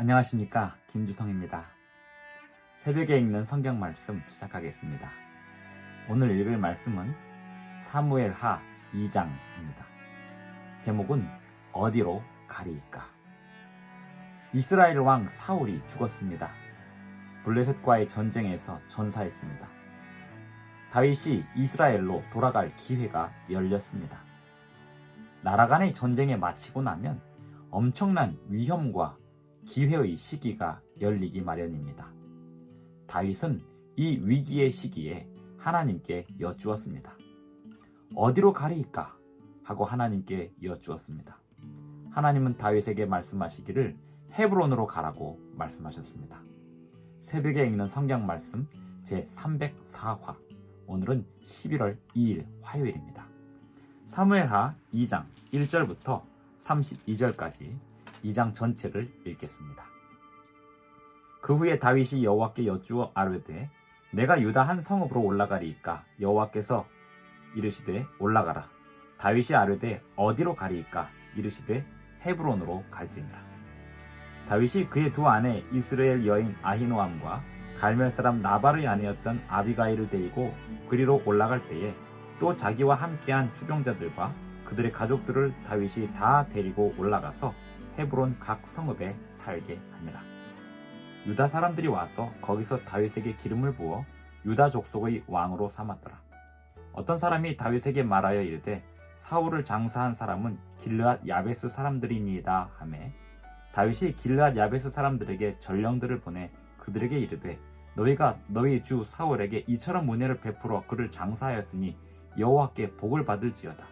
안녕하십니까, 김주성입니다. 새벽에 읽는 성경 말씀 시작하겠습니다. 오늘 읽을 말씀은 사무엘하 2장입니다. 제목은 어디로 가리이까. 이스라엘 왕 사울이 죽었습니다. 블레셋과의 전쟁에서 전사했습니다. 다윗이 이스라엘로 돌아갈 기회가 열렸습니다. 나라 간의 전쟁에 마치고 나면 엄청난 위험과 기회의 시기가 열리기 마련입니다. 다윗은 이 위기의 시기에 하나님께 여쭈었습니다. 어디로 가리이까? 하고 하나님께 여쭈었습니다. 하나님은 다윗에게 말씀하시기를 헤브론으로 가라고 말씀하셨습니다. 새벽에 읽는 성경 말씀 제304화, 오늘은 11월 2일 화요일입니다. 사무엘하 2장 1절부터 32절까지 2장 전체를 읽겠습니다. 그 후에 다윗이 여호와께 여쭈어 아뢰되 내가 유다 한 성읍으로 올라가리이까. 여호와께서 이르시되 올라가라. 다윗이 아뢰되 어디로 가리이까. 이르시되 헤브론으로 갈지니라. 다윗이 그의 두 아내 이스라엘 여인 아히노암과 갈멜 사람 나발의 아내였던 아비가일을 데리고 그리로 올라갈 때에 또 자기와 함께한 추종자들과 그들의 가족들을 다윗이 다 데리고 올라가서 헤브론 각 성읍에 살게 하니라. 유다 사람들이 와서 거기서 다윗에게 기름을 부어 유다 족속의 왕으로 삼았더라. 어떤 사람이 다윗에게 말하여 이르되 사울을 장사한 사람은 길르앗 야베스 사람들이니이다 하매 다윗이 길르앗 야베스 사람들에게 전령들을 보내 그들에게 이르되 너희가 너희 주 사울에게 이처럼 은혜를 베풀어 그를 장사하였으니 여호와께 복을 받을지어다.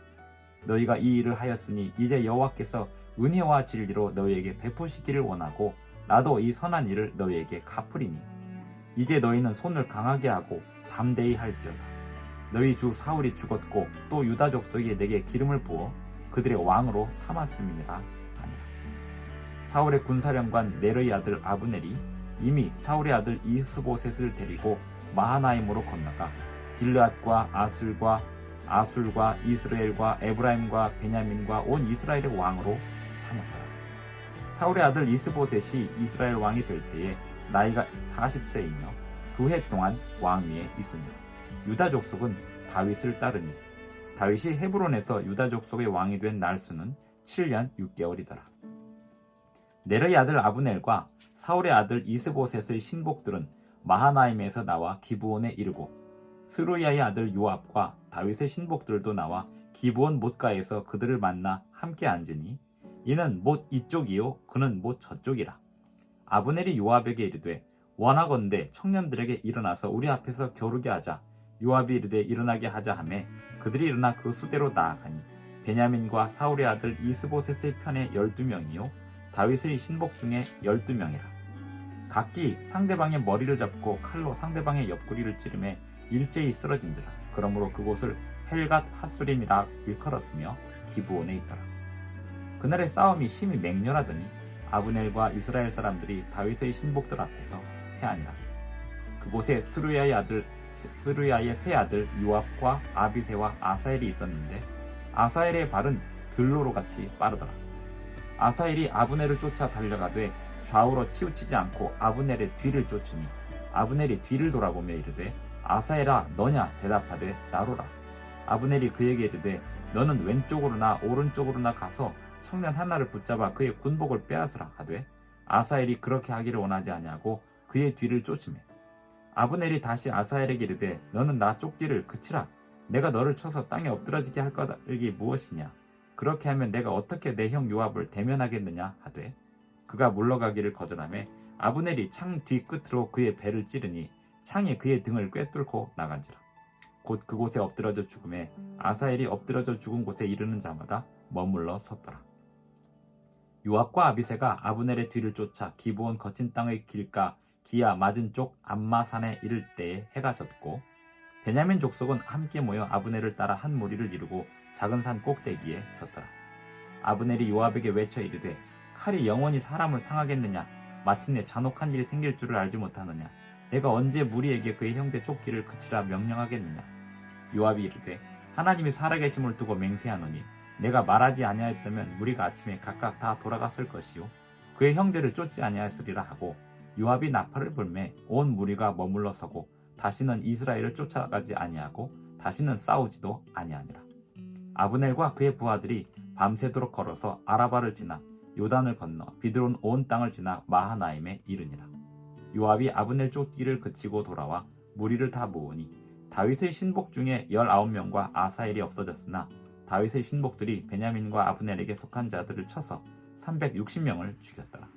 너희가 이 일을 하였으니 이제 여호와께서 은혜와 진리로 너희에게 베푸시기를 원하고 나도 이 선한 일을 너희에게 갚으리니 이제 너희는 손을 강하게 하고 담대히 할지어다. 너희 주 사울이 죽었고 또 유다 족속이 내게 기름을 부어 그들의 왕으로 삼았음이니라 하니라. 사울의 군사령관 넬의 아들 아브넬이 이미 사울의 아들 이스보셋을 데리고 마하나임으로 건너가 길르앗과 아술과 이스라엘과 에브라임과 베냐민과 온 이스라엘의 왕으로 삼았더라. 사울의 아들 이스보셋이 이스라엘 왕이 될 때에 나이가 40세이며 2해 동안 왕 위에 있으니라. 유다 족속은 다윗을 따르니 다윗이 헤브론에서 유다 족속의 왕이 된 날수는 7년 6개월이더라. 넬의 아들 아브넬과 사울의 아들 이스보셋의 신복들은 마하나임에서 나와 기브온에 이르고 스루야의 아들 요압과 다윗의 신복들도 나와 기브온 못가에서 그들을 만나 함께 앉으니 이는 못 이쪽이요 그는 못 저쪽이라. 아브넬이 요압에게 이르되 원하건대 청년들에게 일어나서 우리 앞에서 겨루게 하자. 요압이 이르되 일어나게 하자 하매 그들이 일어나 그 수대로 나아가니 베냐민과 사울의 아들 이스보셋의 편에 12명이요 다윗의 신복 중에 12명이라. 각기 상대방의 머리를 잡고 칼로 상대방의 옆구리를 찌르매 일제히 쓰러진지라. 그러므로 그곳을 헬갓 핫수림이라 일컬었으며 기브온에 있더라. 그날의 싸움이 심히 맹렬하더니 아브넬과 이스라엘 사람들이 다윗의 신복들 앞에서 패하니라. 그곳에 스루야의 세 아들 요압과 아비새와 아사엘이 있었는데 아사엘의 발은 들로로 같이 빠르더라. 아사엘이 아브넬을 쫓아 달려가되 좌우로 치우치지 않고 아브넬의 뒤를 쫓으니 아브넬이 뒤를 돌아보며 이르되 아사엘아 너냐 대답하되 나로라. 아브넬이 그에게 이르되 너는 왼쪽으로나 오른쪽으로나 가서 청년 하나를 붙잡아 그의 군복을 빼앗으라 하되 아사엘이 그렇게 하기를 원하지 아니하고 그의 뒤를 쫓으며 아브넬이 다시 아사엘에게 이르되 너는 나 쫓기를 그치라. 내가 너를 쳐서 땅에 엎드러지게 할 까닭이 무엇이냐. 그렇게 하면 내가 어떻게 내 형 요압을 대면하겠느냐 하되 그가 물러가기를 거절하매 아브넬이 창 뒤끝으로 그의 배를 찌르니 창이 그의 등을 꿰뚫고 나간지라. 곧 그곳에 엎드러져 죽음에 아사엘이 엎드러져 죽은 곳에 이르는 자마다 머물러 섰더라. 요압과 아비새가 아브넬의 뒤를 쫓아 기브온 거친 땅의 길가 기아 맞은 쪽 암마산에 이를 때에 해가 졌고 베냐민 족속은 함께 모여 아브넬을 따라 한 무리를 이루고 작은 산 꼭대기에 섰더라. 아브넬이 요압에게 외쳐 이르되 칼이 영원히 사람을 상하겠느냐. 마침내 잔혹한 일이 생길 줄을 알지 못하느냐. 내가 언제 무리에게 그의 형제 쫓기를 그치라 명령하겠느냐. 요압이 이르되 하나님이 살아계심을 두고 맹세하노니 내가 말하지 아니하였다면 무리가 아침에 각각 다 돌아갔을 것이요 그의 형제를 쫓지 아니하였으리라 하고 요압이 나팔을 불매 온 무리가 머물러 서고 다시는 이스라엘을 쫓아가지 아니하고 다시는 싸우지도 아니하니라. 아브넬과 그의 부하들이 밤새도록 걸어서 아라바를 지나 요단을 건너 비드론 온 땅을 지나 마하나임에 이르니라. 요압이 아브넬 쫓기를 그치고 돌아와 무리를 다 모으니 다윗의 신복 중에 19명과 아사엘이 없어졌으나 다윗의 신복들이 베냐민과 아브넬에게 속한 자들을 쳐서 360명을 죽였더라.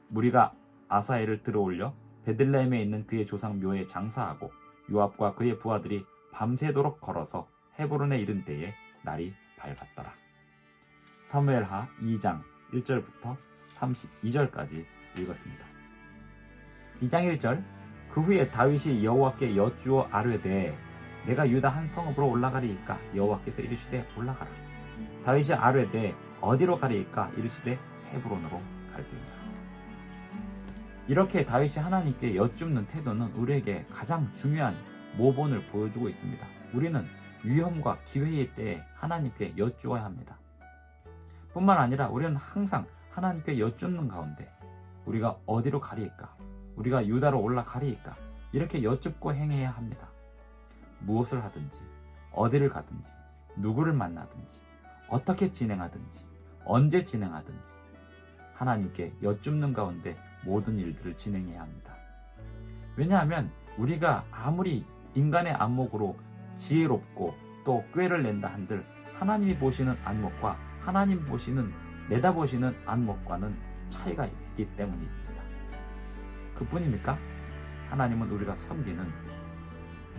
무리가 아사엘을 들어올려 베들레헴에 있는 그의 조상 묘에 장사하고 요압과 그의 부하들이 밤새도록 걸어서 헤브론에 이른 때에 날이 밝았더라. 사무엘하 2장 1절부터 32절까지 읽었습니다. 2장 1절 그 후에 다윗이 여호와께 여쭈어 아뢰되 내가 유다 한 성읍으로 올라가리이까 여호와께서 이르시되 올라가라. 다윗이 아뢰되 어디로 가리이까 이르시되 헤브론으로 갈지니라. 이렇게 다윗이 하나님께 여쭙는 태도는 우리에게 가장 중요한 모본을 보여주고 있습니다. 우리는 위험과 기회의 때에 하나님께 여쭈어야 합니다. 뿐만 아니라 우리는 항상 하나님께 여쭙는 가운데 우리가 어디로 가리이까, 우리가 유다로 올라가리이까 이렇게 여쭙고 행해야 합니다. 무엇을 하든지, 어디를 가든지, 누구를 만나든지, 어떻게 진행하든지, 언제 진행하든지 하나님께 여쭙는 가운데 모든 일들을 진행해야 합니다. 왜냐하면 우리가 아무리 인간의 안목으로 지혜롭고 또 꾀를 낸다 한들 하나님이 보시는 안목과 하나님 보시는 내다보시는 안목과는 차이가 있기 때문입니다. 그뿐입니까? 하나님은 우리가 섬기는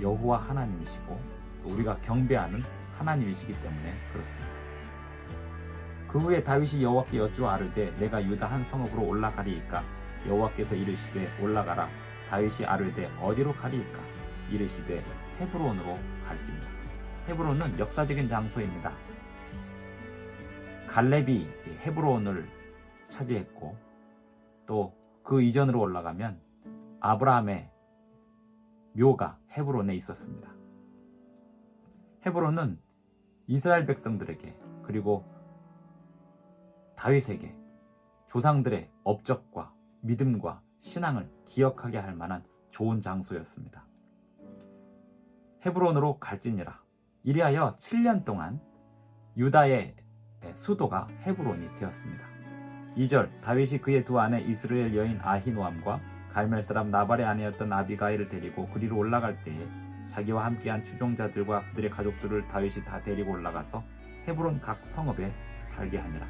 여호와 하나님이시고 또 우리가 경배하는 하나님이시기 때문에 그렇습니다. 그 후에 다윗이 여호와께 여쭈어 아뢰되 내가 유다 한 성읍으로 올라가리이까 여호와께서 이르시되 올라가라. 다윗이 아뢰되 어디로 가리이까 이르시되 헤브론으로 갈지니라. 헤브론은 역사적인 장소입니다. 갈렙이 헤브론을 차지했고 또 그 이전으로 올라가면 아브라함의 묘가 헤브론에 있었습니다. 헤브론은 이스라엘 백성들에게 그리고 다윗에게 조상들의 업적과 믿음과 신앙을 기억하게 할 만한 좋은 장소였습니다. 헤브론으로 갈지니라. 이리하여 7년 동안 유다의 수도가 헤브론이 되었습니다. 2절 다윗이 그의 두 아내 이스라엘 여인 아히노암과 갈멜 사람 나발의 아내였던 아비가일을 데리고 그리로 올라갈 때에 자기와 함께한 추종자들과 그들의 가족들을 다윗이 다 데리고 올라가서 헤브론 각 성읍에 살게 하니라.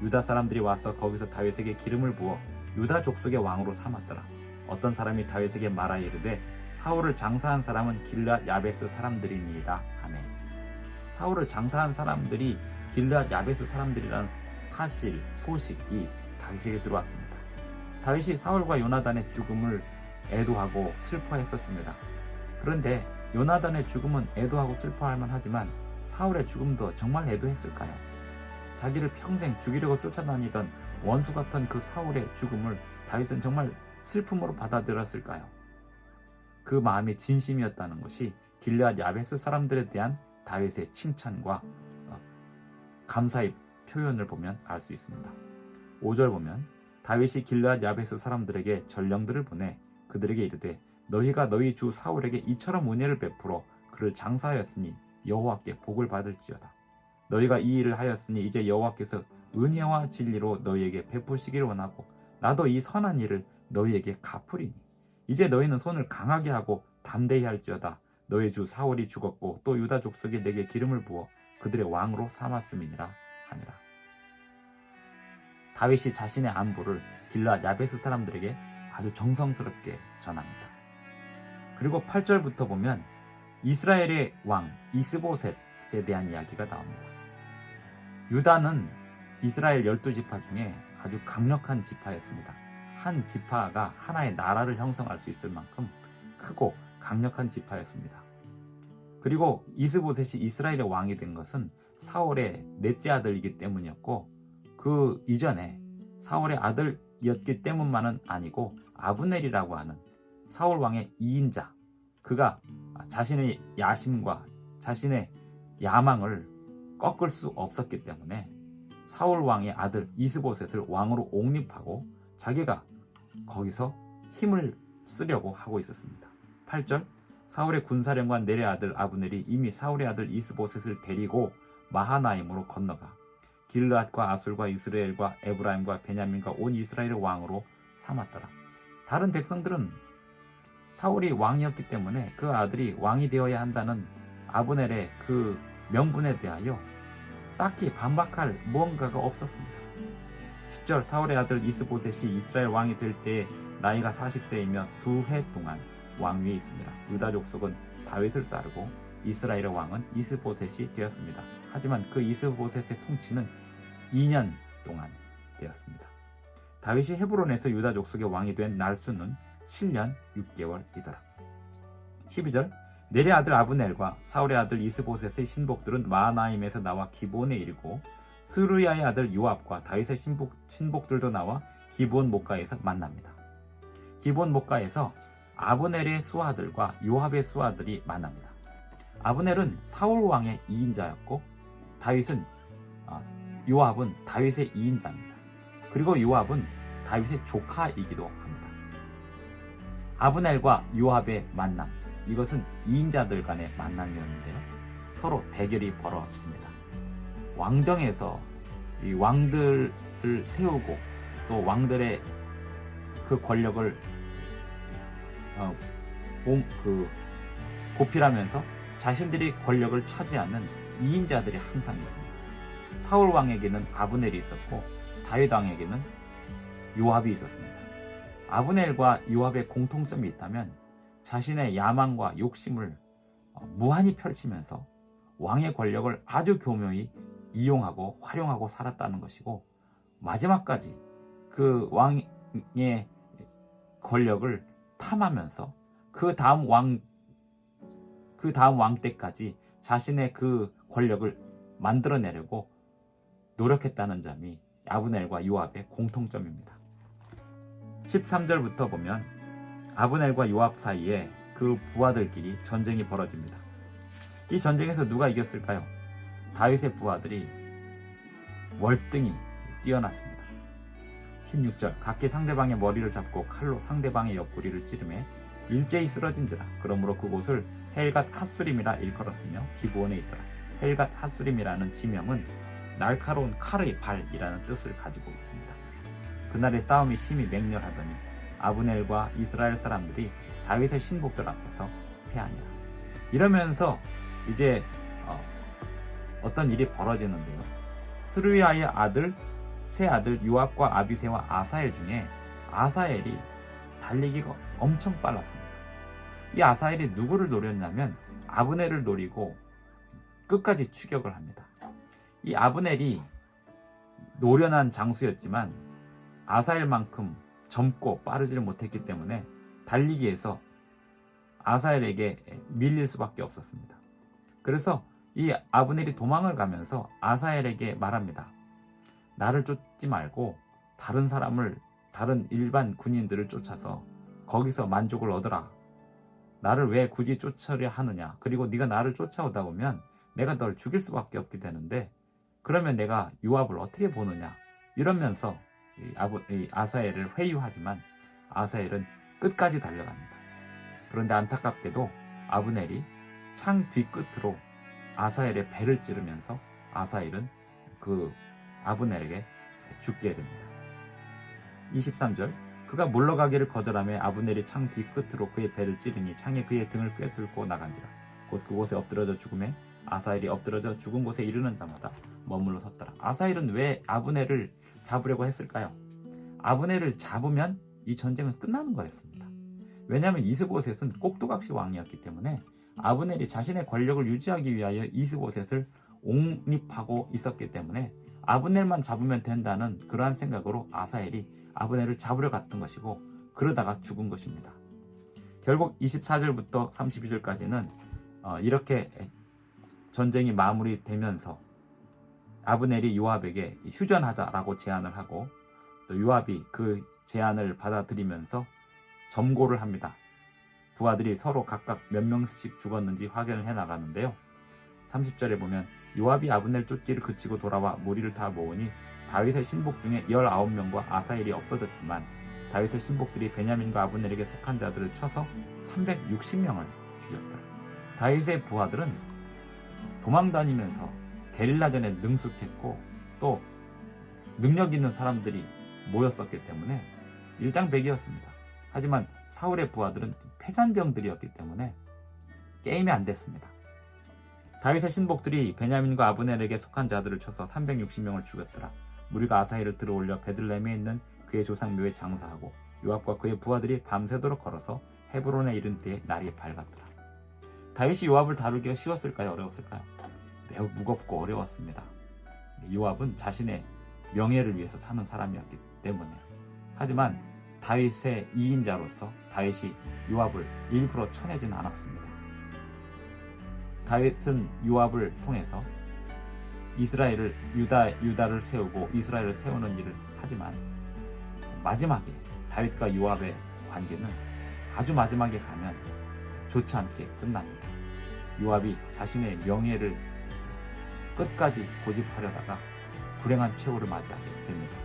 유다 사람들이 와서 거기서 다윗에게 기름을 부어 유다 족속의 왕으로 삼았더라. 어떤 사람이 다윗에게 말하여 이르되 사울을 장사한 사람은 길앗 야베스 사람들이니이다. 아멘. 사울을 장사한 사람들이 길앗 야베스 사람들이라는 소식이 다윗에게 들어왔습니다. 다윗이 사울과 요나단의 죽음을 애도하고 슬퍼했었습니다. 그런데 요나단의 죽음은 애도하고 슬퍼할 만하지만 사울의 죽음도 정말 애도했을까요? 자기를 평생 죽이려고 쫓아다니던 원수 같은 그 사울의 죽음을 다윗은 정말 슬픔으로 받아들였을까요? 그 마음이 진심이었다는 것이 길앗 야베스 사람들에 대한 다윗의 칭찬과 감사의 표현을 보면 알 수 있습니다. 5절 보면 다윗이 길앗 야베스 사람들에게 전령들을 보내 그들에게 이르되 너희가 너희 주 사울에게 이처럼 은혜를 베풀어 그를 장사하였으니 여호와께 복을 받을지어다. 너희가 이 일을 하였으니 이제 여호와께서 은혜와 진리로 너희에게 베푸시기를 원하고 나도 이 선한 일을 너희에게 갚으리니 이제 너희는 손을 강하게 하고 담대히 할지어다. 너희 주 사울이 죽었고 또 유다 족속이 내게 기름을 부어 그들의 왕으로 삼았음이니라 하니라. 다윗이 자신의 안부를 길앗 야베스 사람들에게 아주 정성스럽게 전합니다. 그리고 8절부터 보면 이스라엘의 왕 이스보셋에 대한 이야기가 나옵니다. 유다는 이스라엘 12지파 중에 아주 강력한 지파였습니다. 한 지파가 하나의 나라를 형성할 수 있을 만큼 크고 강력한 지파였습니다. 그리고 이스보셋이 이스라엘의 왕이 된 것은 사울의 넷째 아들이기 때문이었고 그 이전에 사울의 아들이었기 때문만은 아니고 아브넬이라고 하는 사울 왕의 2인자 그가 자신의 야심과 자신의 야망을 꺾을 수 없었기 때문에 사울 왕의 아들 이스보셋을 왕으로 옹립하고 자기가 거기서 힘을 쓰려고 하고 있었습니다. 8절 사울의 군사령관 넬의 아들 아브넬이 이미 사울의 아들 이스보셋을 데리고 마하나임으로 건너가 길르앗과 아술과 이스라엘과 에브라임과 베냐민과 온 이스라엘의 왕으로 삼았더라. 다른 백성들은 사울이 왕이었기 때문에 그 아들이 왕이 되어야 한다는 아브넬의 그 명분에 대하여 딱히 반박할 무언가가 없었습니다. 10절 사울의 아들 이스보셋이 이스라엘 왕이 될 때에 나이가 40세이며 2해 동안 왕위에 있습니다. 유다 족속은 다윗을 따르고 이스라엘의 왕은 이스보셋이 되었습니다. 하지만 그 이스보셋의 통치는 2년 동안 되었습니다. 다윗이 헤브론에서 유다 족속의 왕이 된 날수는 7년 6개월이더라. 12절 넬의 아들 아브넬과 사울의 아들 이스보셋의 신복들은 마하나임에서 나와 기브온에 이르고 스루야의 아들 요압과 다윗의 신복들도 나와 기브온 목가에서 만납니다. 기브온 목가에서 아브넬의 수하들과 요압의 수하들이 만납니다. 아브넬은 사울 왕의 2인자였고 요압은 다윗의 2인자입니다. 그리고 요압은 다윗의 조카이기도 합니다. 아브넬과 요압의 만남, 이것은 2인자들 간의 만남이었는데요. 서로 대결이 벌어집니다. 왕정에서 이 왕들을 세우고 또 왕들의 그 권력을 보필하면서 자신들이 권력을 차지하는 2인자들이 항상 있습니다. 사울 왕에게는 아브넬이 있었고 다윗 왕에게는 요압이 있었습니다. 아브넬과 요압의 공통점이 있다면 자신의 야망과 욕심을 무한히 펼치면서 왕의 권력을 아주 교묘히 이용하고 활용하고 살았다는 것이고 마지막까지 그 왕의 권력을 탐하면서 그 다음 왕 때까지 자신의 그 권력을 만들어내려고 노력했다는 점이 아브넬과 요압의 공통점입니다. 13절부터 보면 아브넬과 요압 사이에 그 부하들끼리 전쟁이 벌어집니다. 이 전쟁에서 누가 이겼을까요? 다윗의 부하들이 월등히 뛰어났습니다. 16절 각기 상대방의 머리를 잡고 칼로 상대방의 옆구리를 찌르매 일제히 쓰러진지라. 그러므로 그곳을 헬갓 핫수림이라 일컬었으며 기브온에 있더라. 헬갓 핫수림이라는 지명은 날카로운 칼의 발이라는 뜻을 가지고 있습니다. 그날의 싸움이 심히 맹렬하더니 아브넬과 이스라엘 사람들이 다윗의 신복들 앞에서 패하니라. 이러면서 이제 어떤 일이 벌어지는데요. 스루야의 세 아들 요압과 아비새와 아사엘 중에 아사엘이 달리기가 엄청 빨랐습니다. 이 아사엘이 누구를 노렸냐면 아브넬을 노리고 끝까지 추격을 합니다. 이 아브넬이 노련한 장수였지만 아사엘만큼 젊고 빠르지를 못했기 때문에 달리기에서 아사엘에게 밀릴 수밖에 없었습니다. 그래서 이 아브넬이 도망을 가면서 아사엘에게 말합니다. 나를 쫓지 말고 다른 일반 군인들을 쫓아서 거기서 만족을 얻어라. 나를 왜 굳이 쫓으려 하느냐. 그리고 네가 나를 쫓아오다 보면 내가 널 죽일 수밖에 없게 되는데 그러면 내가 요압을 어떻게 보느냐. 이러면서 아사엘을 회유하지만 아사엘은 끝까지 달려갑니다. 그런데 안타깝게도 아브넬이 창 뒤끝으로 아사엘의 배를 찌르면서 아사엘은 그 아브넬에게 죽게 됩니다. 23절 그가 물러가기를 거절하며 아브넬이 창 뒤끝으로 그의 배를 찌르니 창에 그의 등을 꿰뚫고 나간지라. 곧 그곳에 엎드러져 죽음에 아사엘이 엎드러져 죽은 곳에 이르는 자마다 머물러 섰더라. 아사엘은 왜 아브넬을 잡으려고 했을까요? 아브넬을 잡으면 이 전쟁은 끝나는 거였습니다. 왜냐하면 이스보셋은 꼭두각시 왕이었기 때문에 아브넬이 자신의 권력을 유지하기 위하여 이스보셋을 옹립하고 있었기 때문에 아브넬만 잡으면 된다는 그러한 생각으로 아사엘이 아브넬을 잡으려 갔던 것이고 그러다가 죽은 것입니다. 결국 24절부터 32절까지는 이렇게 전쟁이 마무리되면서 아브넬이 요압에게 휴전하자라고 제안을 하고 또 요압이 그 제안을 받아들이면서 점고를 합니다. 부하들이 서로 각각 몇 명씩 죽었는지 확인을 해나가는데요. 30절에 보면 요압이 아브넬 쫓기를 그치고 돌아와 무리를 다 모으니 다윗의 신복 중에 19명과 아사엘이 없어졌지만 다윗의 신복들이 베냐민과 아브넬에게 속한 자들을 쳐서 360명을 죽였더라. 다윗의 부하들은 도망다니면서 게릴라전에 능숙했고 또 능력 있는 사람들이 모였었기 때문에 일당백이었습니다. 하지만 사울의 부하들은 패잔병들이었기 때문에 게임이 안 됐습니다. 다윗의 신복들이 베냐민과 아브넬에게 속한 자들을 쳐서 360명을 죽였더라. 무리가 아사헬을 들어올려 베들레헴에 있는 그의 조상 묘에 장사하고 요압과 그의 부하들이 밤새도록 걸어서 헤브론에 이른 때에 날이 밝았더라. 다윗이 요압을 다루기가 쉬웠을까요? 어려웠을까요? 매우 무겁고 어려웠습니다. 요압은 자신의 명예를 위해서 사는 사람이었기 때문에. 하지만 다윗의 2인자로서 다윗이 요압을 일부러 쳐내진 않았습니다. 다윗은 요압을 통해서 이스라엘을 유다를 세우고 이스라엘을 세우는 일을 하지만 마지막에 다윗과 요압의 관계는 아주 마지막에 가면 좋지 않게 끝납니다. 요압이 자신의 명예를 끝까지 고집하려다가 불행한 최후를 맞이하게 됩니다.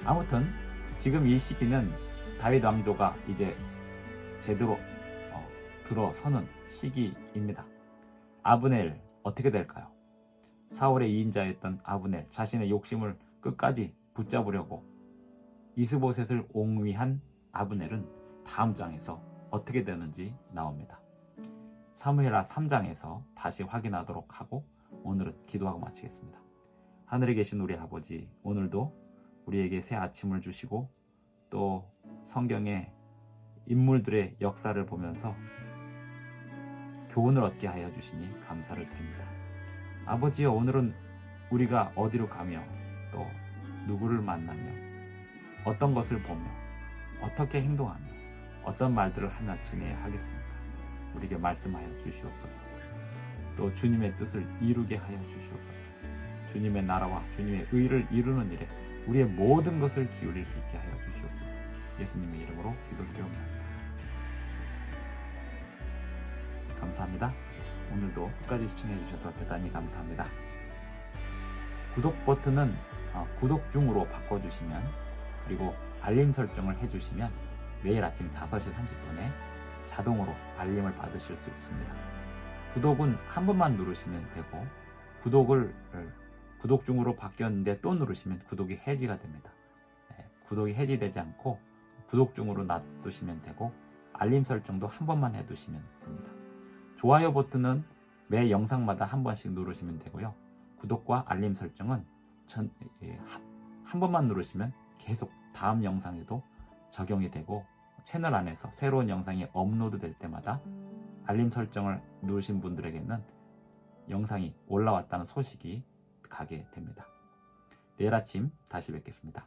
아무튼 지금 이 시기는 다윗 왕조가 이제 제대로 들어서는 시기입니다. 아브넬 어떻게 될까요? 사울의 2인자였던 아브넬, 자신의 욕심을 끝까지 붙잡으려고 이스보셋을 옹위한 아브넬은 다음 장에서 어떻게 되는지 나옵니다. 사무엘하 3장에서 다시 확인하도록 하고 오늘은 기도하고 마치겠습니다. 하늘에 계신 우리 아버지, 오늘도 우리에게 새 아침을 주시고 또 성경의 인물들의 역사를 보면서 교훈을 얻게 하여 주시니 감사를 드립니다. 아버지여, 오늘은 우리가 어디로 가며 또 누구를 만나며 어떤 것을 보며 어떻게 행동하며 어떤 말들을 하며 지내야 하겠습니까? 우리에게 말씀하여 주시옵소서. 또 주님의 뜻을 이루게 하여 주시옵소서. 주님의 나라와 주님의 의를 이루는 일에 우리의 모든 것을 기울일 수 있게 하여 주시옵소서. 예수님의 이름으로 기도드려옵나이다. 감사합니다. 오늘도 끝까지 시청해 주셔서 대단히 감사합니다. 구독 버튼은 구독 중으로 바꿔주시면, 그리고 알림 설정을 해주시면 매일 아침 5시 30분에 자동으로 알림을 받으실 수 있습니다. 구독은 한 번만 누르시면 되고, 구독 중으로 바뀌었는데 또 누르시면 구독이 해지가 됩니다. 구독이 해지되지 않고 구독 중으로 놔두시면 되고, 알림 설정도 한 번만 해두시면 됩니다. 좋아요 버튼은 매 영상마다 한 번씩 누르시면 되고요. 구독과 알림 설정은 한 번만 누르시면 계속 다음 영상에도 적용이 되고, 채널 안에서 새로운 영상이 업로드 될 때마다 알림 설정을 누르신 분들에게는 영상이 올라왔다는 소식이 가게 됩니다. 내일 아침 다시 뵙겠습니다.